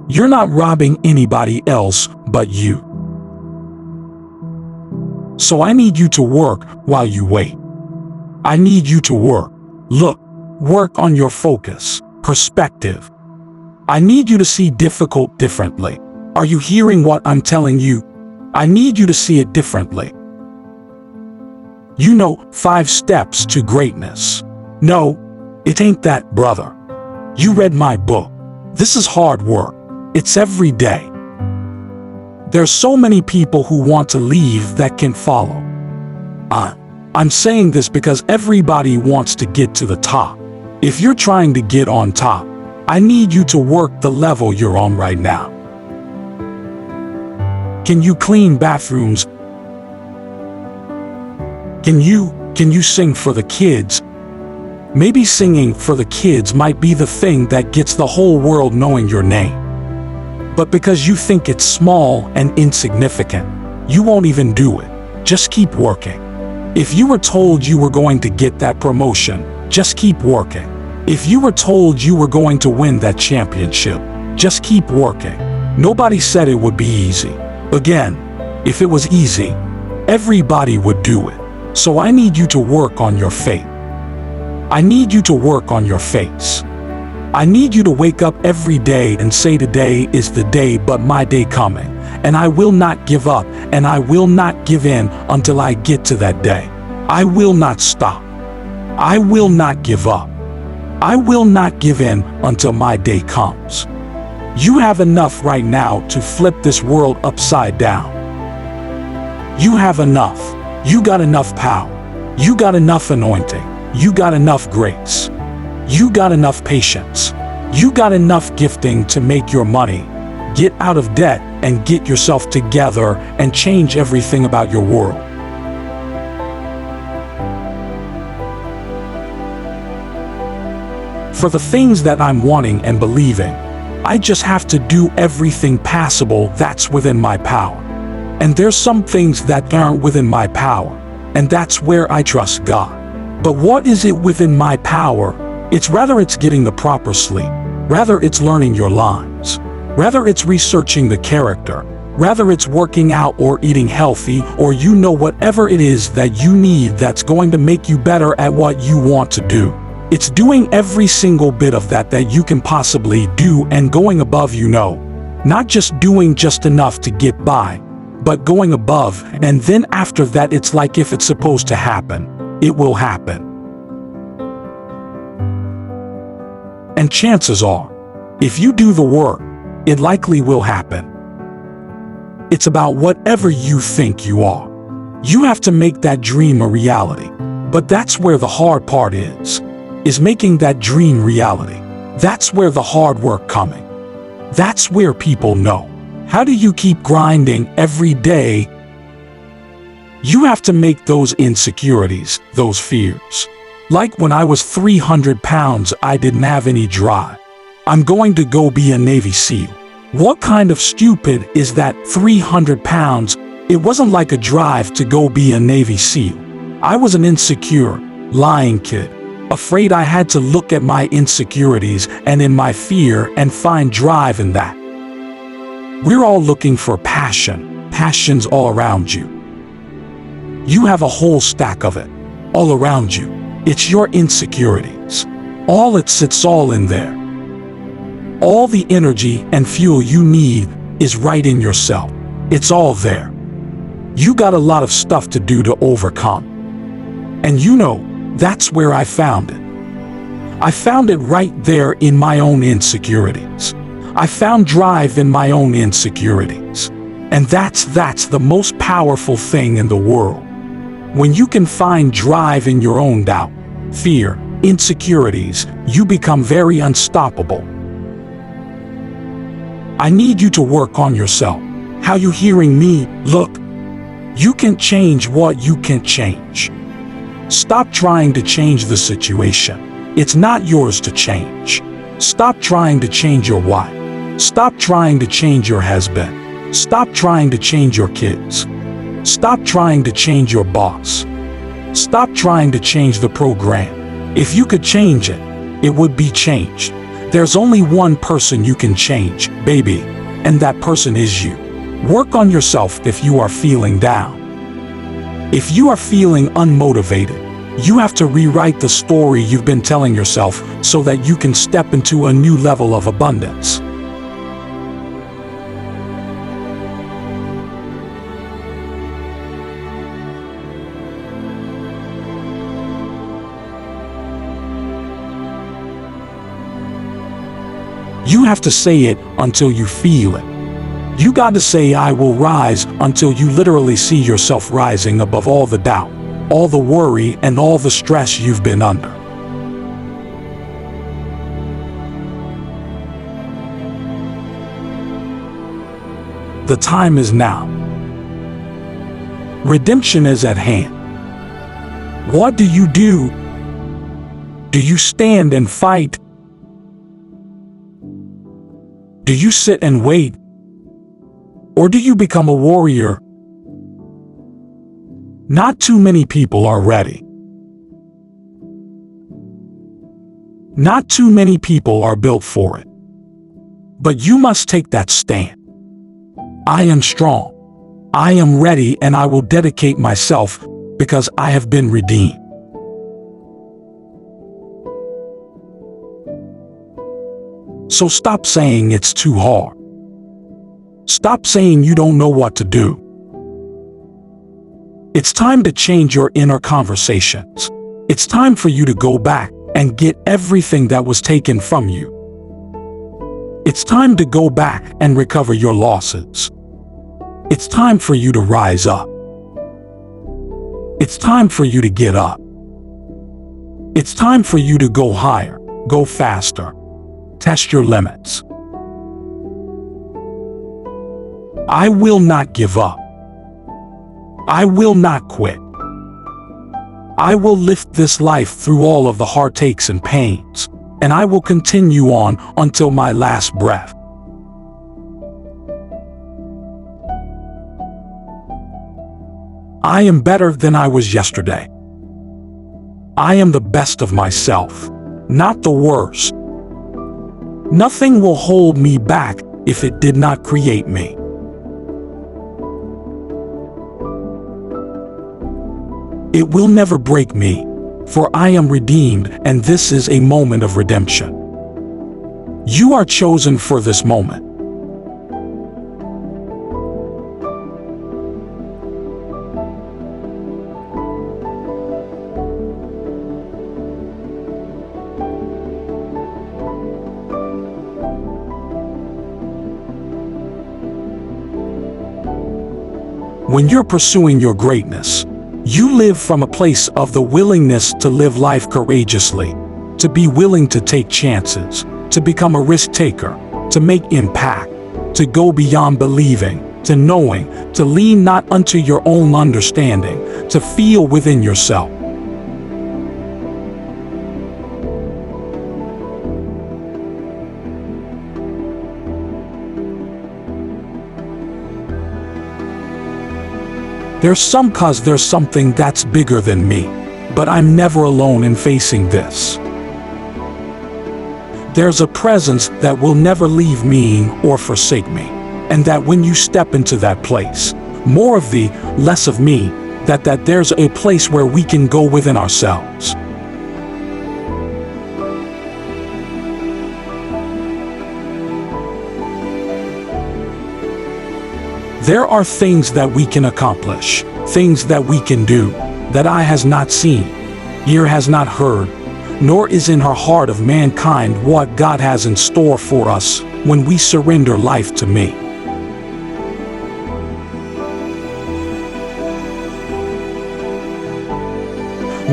You're not robbing anybody else but you. So I need you to work while you wait. I need you to work. Look, work on your focus, perspective. I need you to see difficult differently. Are you hearing what I'm telling you? I need you to see it differently. You know, 5 steps to greatness. No, it ain't that, brother. You read my book. This is hard work. It's every day. There's so many people who want to leave that can follow. I'm saying this because everybody wants to get to the top. If you're trying to get on top, I need you to work the level you're on right now. Can you clean bathrooms? Can you sing for the kids? Maybe singing for the kids might be the thing that gets the whole world knowing your name. But because you think it's small and insignificant, you won't even do it. Just keep working. If you were told you were going to get that promotion, just keep working. If you were told you were going to win that championship, just keep working. Nobody said it would be easy. Again, if it was easy, everybody would do it. So I need you to work on your faith. I need you to work on your face. I need you to wake up every day and say today is the day but my day coming, and I will not give up and I will not give in until I get to that day. I will not stop. I will not give up. I will not give in until my day comes. You have enough right now to flip this world upside down. You have enough. You got enough power. You got enough anointing. You got enough grace. You got enough patience. You got enough gifting to make your money, get out of debt, and get yourself together and change everything about your world. For the things that I'm wanting and believing, I just have to do everything possible that's within my power. And there's some things that aren't within my power, and that's where I trust God. But what is it within my power? It's getting the proper sleep, rather it's learning your lines, rather it's researching the character, rather it's working out or eating healthy, or whatever it is that you need that's going to make you better at what you want to do. It's doing every single bit of that you can possibly do and going above, not just doing just enough to get by, but going above, and then after that it's like if it's supposed to happen, it will happen. And chances are, if you do the work, it likely will happen. It's about whatever you think you are. You have to make that dream a reality. But that's where the hard part is making that dream reality. That's where the hard work coming. That's where people know. How do you keep grinding every day? You have to make those insecurities, those fears. Like when I was 300 pounds, I didn't have any drive. I'm going to go be a Navy SEAL. What kind of stupid is that? 300 pounds, it wasn't like a drive to go be a Navy SEAL. I was an insecure, lying kid, afraid I had to look at my insecurities and in my fear and find drive in that. We're all looking for passion. Passion's all around you. You have a whole stack of it, all around you. It's your insecurities. It's all in there. All the energy and fuel you need is right in yourself. It's all there. You got a lot of stuff to do to overcome. And that's where I found it. I found it right there in my own insecurities. I found drive in my own insecurities. And that's the most powerful thing in the world. When you can find drive in your own doubt, fear, insecurities, you become very unstoppable. I need you to work on yourself. How you hearing me? Look, you can change what you can change. Stop trying to change the situation. It's not yours to change. Stop trying to change your wife. Stop trying to change your husband. Stop trying to change your kids. Stop trying to change your boss. Stop trying to change the program. If you could change it, it would be changed. There's only one person you can change, baby, and that person is you. Work on yourself if you are feeling down. If you are feeling unmotivated, you have to rewrite the story you've been telling yourself so that you can step into a new level of abundance. You have to say it until you feel it. You got to say I will rise until you literally see yourself rising above all the doubt, all the worry, and all the stress you've been under. The time is now. Redemption is at hand. What do? Do you stand and fight? Do you sit and wait? Or do you become a warrior? Not too many people are ready. Not too many people are built for it. But you must take that stand. I am strong. I am ready, and I will dedicate myself because I have been redeemed. So stop saying it's too hard. Stop saying you don't know what to do. It's time to change your inner conversations. It's time for you to go back and get everything that was taken from you. It's time to go back and recover your losses. It's time for you to rise up. It's time for you to get up. It's time for you to go higher, go faster, test your limits. I will not give up. I will not quit. I will lift this life through all of the heartaches and pains, and I will continue on until my last breath. I am better than I was yesterday. I am the best of myself, not the worst. Nothing will hold me back if it did not create me. It will never break me, for I am redeemed, and this is a moment of redemption. You are chosen for this moment. When you're pursuing your greatness, you live from a place of the willingness to live life courageously, to be willing to take chances, to become a risk taker, to make impact, to go beyond believing, to knowing, to lean not unto your own understanding, to feel within yourself. There's something that's bigger than me, but I'm never alone in facing this. There's a presence that will never leave me or forsake me, and that when you step into that place, more of thee, less of me, that there's a place where we can go within ourselves. There are things that we can accomplish, things that we can do, that eye has not seen, ear has not heard, nor is in her heart of mankind what God has in store for us when we surrender life to me.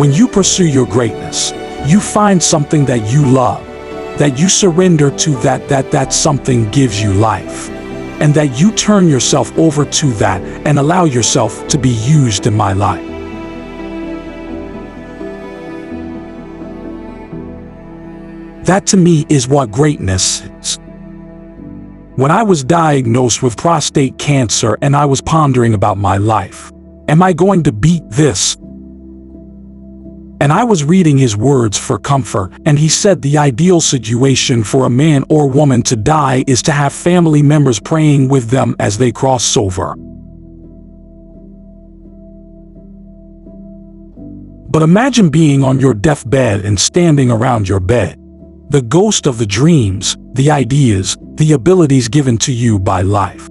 When you pursue your greatness, you find something that you love, that you surrender to, that something gives you life. And that you turn yourself over to that and allow yourself to be used in my life. That to me is what greatness is. When I was diagnosed with prostate cancer and I was pondering about my life, am I going to beat this? And I was reading his words for comfort, and he said the ideal situation for a man or woman to die is to have family members praying with them as they cross over. But imagine being on your deathbed and standing around your bed, the ghost of the dreams, the ideas, the abilities given to you by life.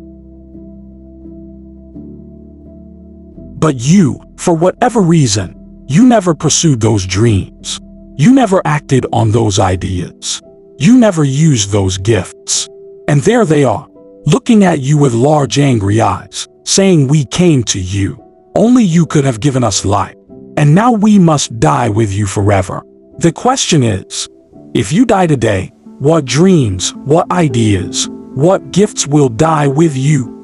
But you, for whatever reason, you never pursued those dreams. You never acted on those ideas. You never used those gifts. And there they are, looking at you with large angry eyes, saying we came to you. Only you could have given us life. And now we must die with you forever. The question is, if you die today, what dreams, what ideas, what gifts will die with you?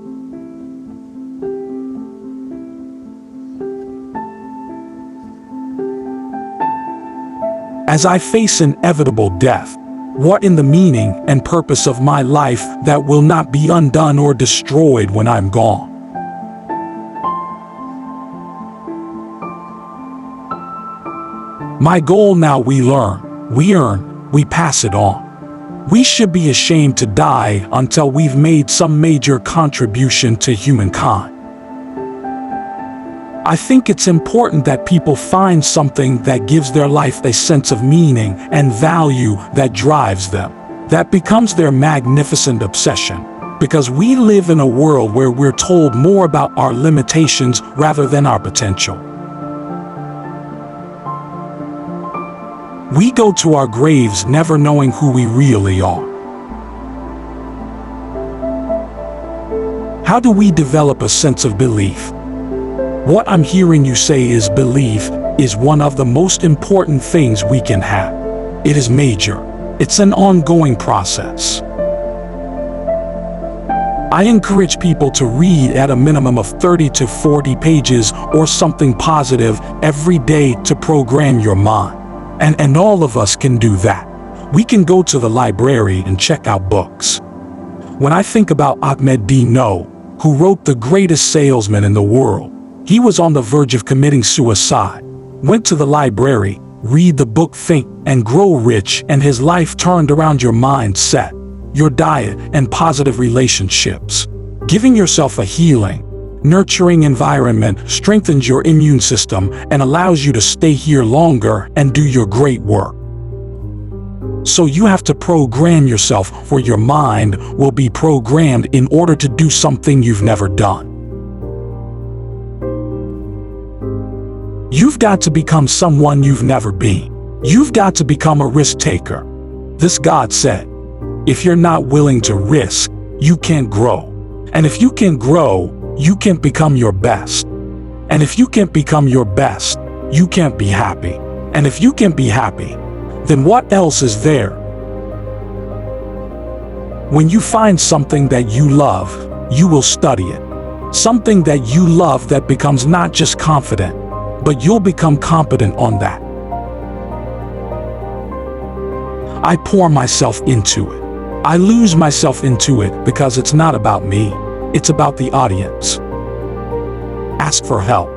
As I face inevitable death, what in the meaning and purpose of my life that will not be undone or destroyed when I'm gone? My goal now: we learn, we earn, we pass it on. We should be ashamed to die until we've made some major contribution to humankind. I think it's important that people find something that gives their life a sense of meaning and value that drives them, that becomes their magnificent obsession, because we live in a world where we're told more about our limitations rather than our potential. We go to our graves never knowing who we really are. How do we develop a sense of belief? What I'm hearing you say is belief is one of the most important things we can have. It is major. It's an ongoing process. I encourage people to read at a minimum of 30 to 40 pages or something positive every day to program your mind. And all of us can do that. We can go to the library and check out books. When I think about Ahmed D. No, who wrote The Greatest Salesman in the World, he was on the verge of committing suicide. Went to the library, read the book Think and Grow Rich, and his life turned around your mindset, your diet, and positive relationships. Giving yourself a healing, nurturing environment strengthens your immune system and allows you to stay here longer and do your great work. So you have to program yourself, for your mind will be programmed in order to do something you've never done. You've got to become someone you've never been. You've got to become a risk taker. This God said, if you're not willing to risk, you can't grow. And if you can't grow, you can't become your best. And if you can't become your best, you can't be happy. And if you can't be happy, then what else is there? When you find something that you love, you will study it. Something that you love that becomes not just confident, but you'll become competent on that. I pour myself into it. I lose myself into it because it's not about me. It's about the audience. Ask for help.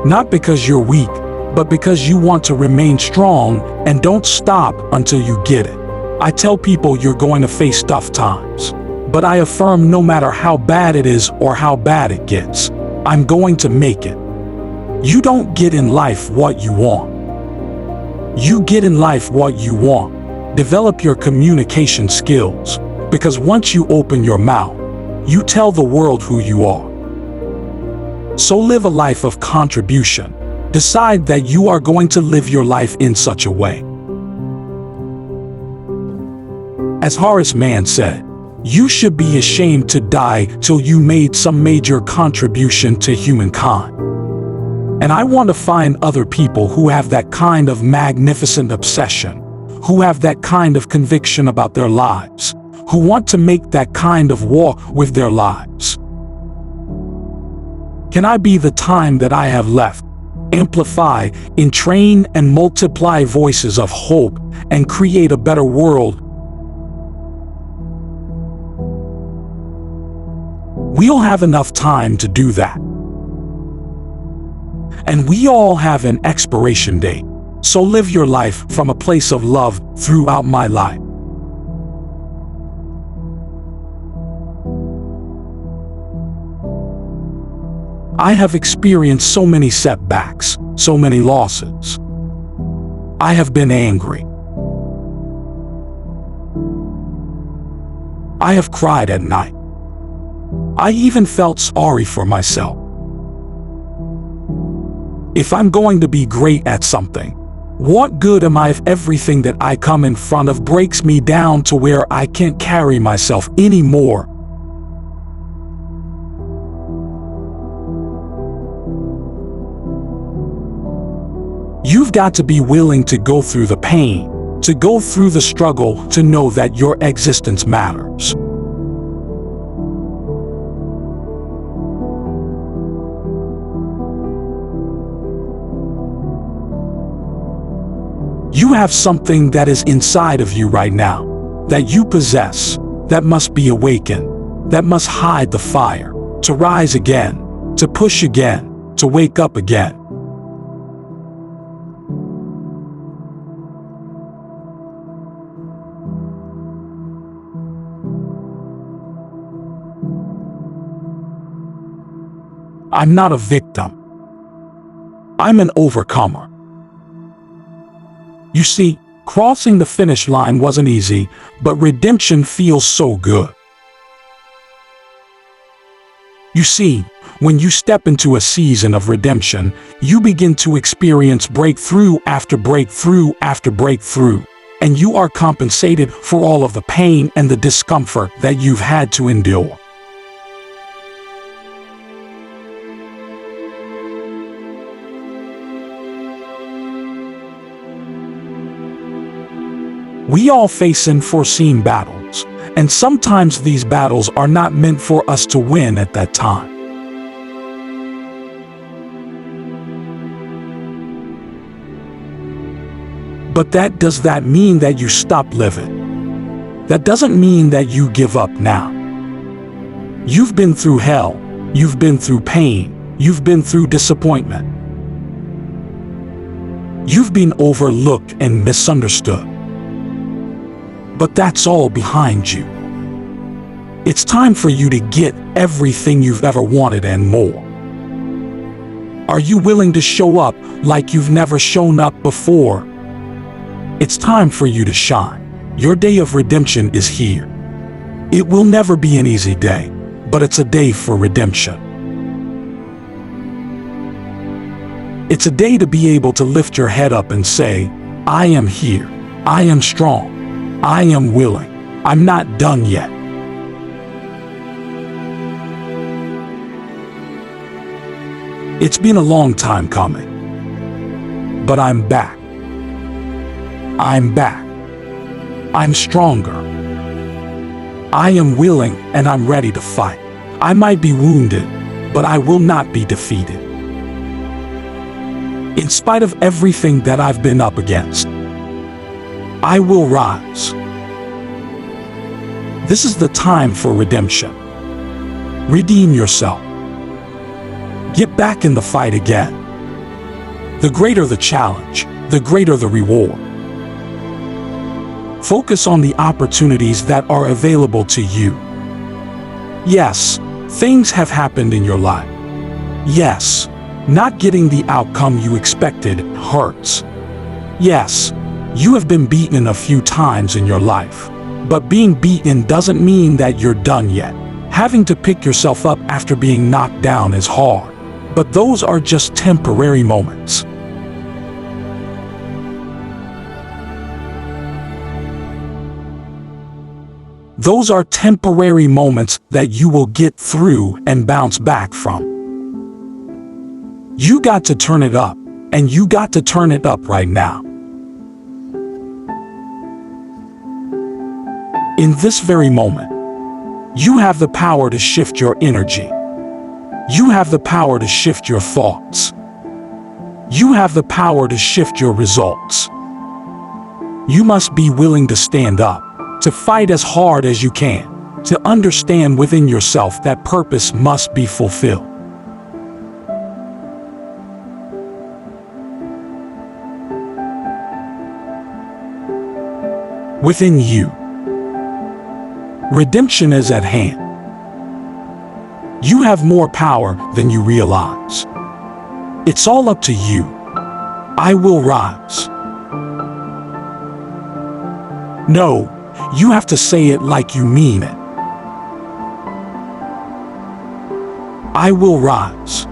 Not because you're weak, but because you want to remain strong, and don't stop until you get it. I tell people you're going to face tough times, but I affirm no matter how bad it is or how bad it gets, I'm going to make it. You don't get in life what you want. You get in life what you want. Develop your communication skills, because once you open your mouth, you tell the world who you are. So live a life of contribution. Decide that you are going to live your life in such a way. As Horace Mann said, you should be ashamed to die till you made some major contribution to humankind. And I want to find other people who have that kind of magnificent obsession, who have that kind of conviction about their lives, who want to make that kind of walk with their lives. Can I be the time that I have left? Amplify, entrain, and multiply voices of hope and create a better world. We'll have enough time to do that. And we all have an expiration date. So live your life from a place of love throughout my life. I have experienced so many setbacks, so many losses. I have been angry. I have cried at night. I even felt sorry for myself. If I'm going to be great at something, what good am I if everything that I come in front of breaks me down to where I can't carry myself anymore? You've got to be willing to go through the pain, to go through the struggle, to know that your existence matters. You have something that is inside of you right now, that you possess, that must be awakened, that must hide the fire, to rise again, to push again, to wake up again. I'm not a victim. I'm an overcomer. You see, crossing the finish line wasn't easy, but redemption feels so good. You see, when you step into a season of redemption, you begin to experience breakthrough after breakthrough after breakthrough, and you are compensated for all of the pain and the discomfort that you've had to endure. We all face unforeseen battles, and sometimes these battles are not meant for us to win at that time. But does that mean that you stop living? That doesn't mean that you give up now. You've been through hell, you've been through pain, you've been through disappointment. You've been overlooked and misunderstood. But that's all behind you. It's time for you to get everything you've ever wanted and more. Are you willing to show up like you've never shown up before? It's time for you to shine. Your day of redemption is here. It will never be an easy day, but it's a day for redemption. It's a day to be able to lift your head up and say, I am here. I am strong. I am willing. I'm not done yet. It's been a long time coming, but I'm back. I'm back. I'm stronger. I am willing and I'm ready to fight. I might be wounded, but I will not be defeated. In spite of everything that I've been up against, I will rise. This is the time for redemption. Redeem yourself. Get back in the fight again. The greater the challenge, the greater the reward. Focus on the opportunities that are available to you. Yes, things have happened in your life. Yes, not getting the outcome you expected hurts. Yes, you have been beaten a few times in your life. But being beaten doesn't mean that you're done yet. Having to pick yourself up after being knocked down is hard. But those are just temporary moments. Those are temporary moments that you will get through and bounce back from. You got to turn it up, and you got to turn it up right now. In this very moment, you have the power to shift your energy. You have the power to shift your thoughts. You have the power to shift your results. You must be willing to stand up, to fight as hard as you can, to understand within yourself that purpose must be fulfilled. Within you, redemption is at hand. You have more power than you realize. It's all up to you. I will rise. No, you have to say it like you mean it. I will rise.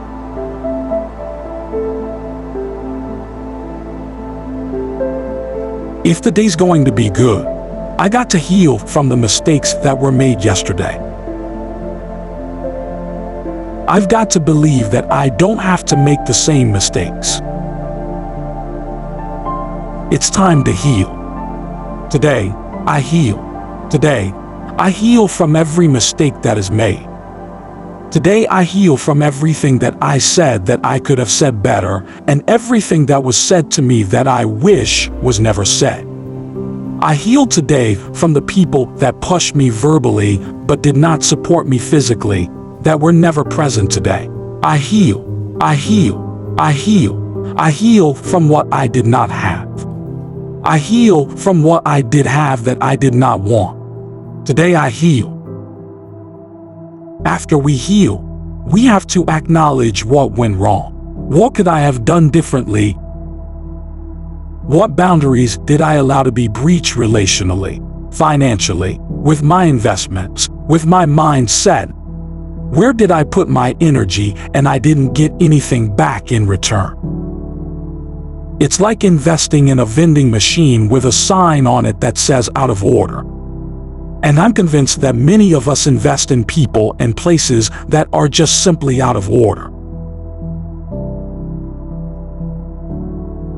If the day's going to be good, I got to heal from the mistakes that were made yesterday. I've got to believe that I don't have to make the same mistakes. It's time to heal. Today, I heal. Today, I heal from every mistake that is made. Today, I heal from everything that I said that I could have said better, and everything that was said to me that I wish was never said. I heal today from the people that pushed me verbally but did not support me physically, that were never present today. I heal. I heal. I heal. I heal from what I did not have. I heal from what I did have that I did not want. Today I heal. After we heal, we have to acknowledge what went wrong. What could I have done differently? What boundaries did I allow to be breached relationally, financially, with my investments, with my mindset? Where did I put my energy and I didn't get anything back in return? It's like investing in a vending machine with a sign on it that says out of order. And I'm convinced that many of us invest in people and places that are just simply out of order.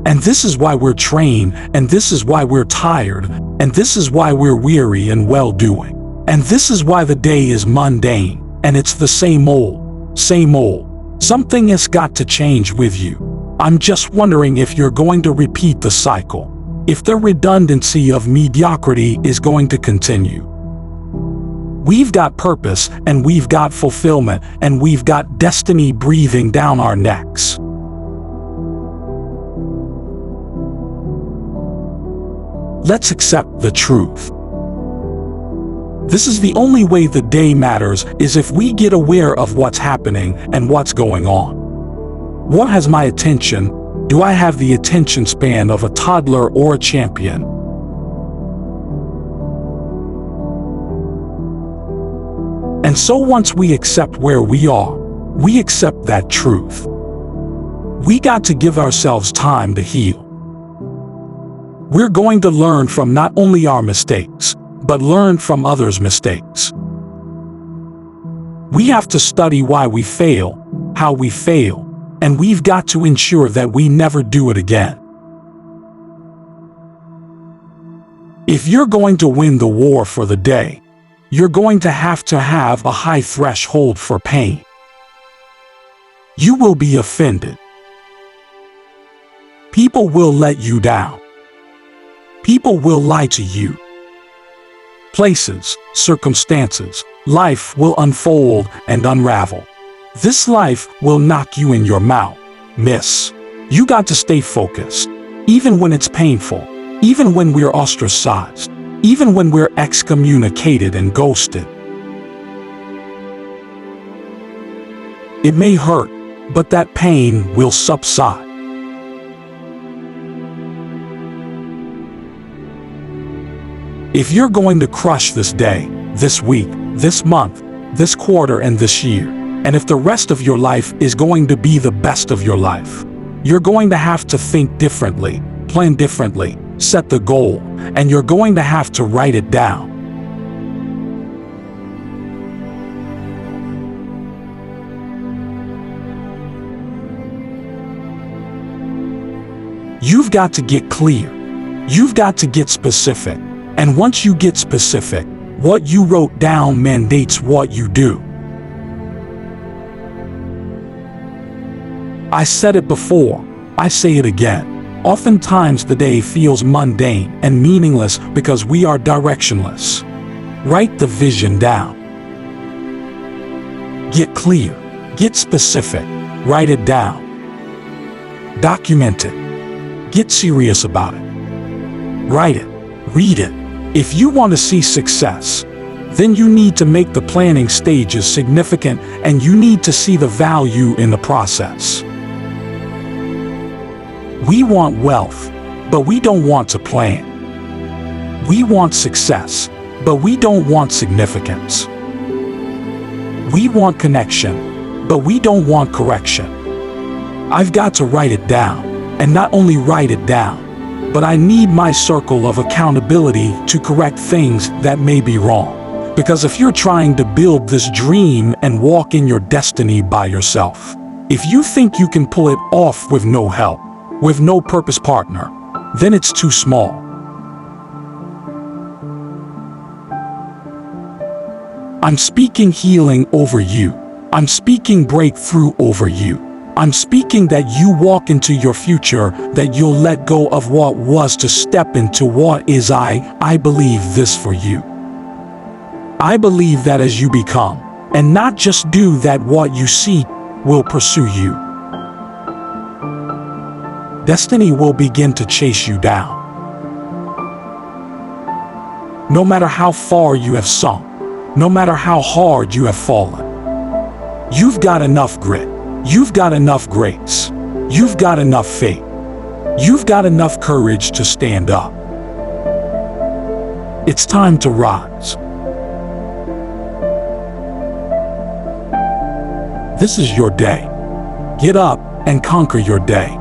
And this is why we're trained, and this is why we're tired, and this is why we're weary and well-doing. And this is why the day is mundane, and it's the same old, same old. Something has got to change with you. I'm just wondering if you're going to repeat the cycle. if the redundancy of mediocrity is going to continue. We've got purpose, and we've got fulfillment, and we've got destiny breathing down our necks. Let's accept the truth. This is the only way the day matters, is if we get aware of what's happening and what's going on. What has my attention? Do I have the attention span of a toddler or a champion? And so once we accept where we are, we accept that truth. We got to give ourselves time to heal. We're going to learn from not only our mistakes, but learn from others' mistakes. We have to study why we fail, how we fail, and we've got to ensure that we never do it again. If you're going to win the war for the day, you're going to have a high threshold for pain. You will be offended. People will let you down. People will lie to you. Places, circumstances, life will unfold and unravel. This life will knock you in your mouth, miss. You got to stay focused, even when it's painful, even when we're ostracized, even when we're excommunicated and ghosted. It may hurt, but that pain will subside. If you're going to crush this day, this week, this month, this quarter, and this year, and if the rest of your life is going to be the best of your life, you're going to have to think differently, plan differently, set the goal, and you're going to have to write it down. You've got to get clear. You've got to get specific. And once you get specific, what you wrote down mandates what you do. I said it before, I say it again. Oftentimes the day feels mundane and meaningless because we are directionless. Write the vision down. Get clear, get specific, write it down. Document it. Get serious about it. Write it, read it. If you want to see success, then you need to make the planning stages significant, and you need to see the value in the process. We want wealth, but we don't want to plan. We want success, but we don't want significance. We want connection, but we don't want correction. I've got to write it down, and not only write it down, but I need my circle of accountability to correct things that may be wrong. Because if you're trying to build this dream and walk in your destiny by yourself, if you think you can pull it off with no help, with no purpose partner, then it's too small. I'm speaking healing over you. I'm speaking breakthrough over you. I'm speaking that you walk into your future, that you'll let go of what was to step into what is. I believe this for you. I believe that as you become, and not just do that, what you see will pursue you. Destiny will begin to chase you down. No matter how far you have sunk, no matter how hard you have fallen, you've got enough grit. You've got enough grace. You've got enough faith. You've got enough courage to stand up. It's time to rise. This is your day. Get up and conquer your day.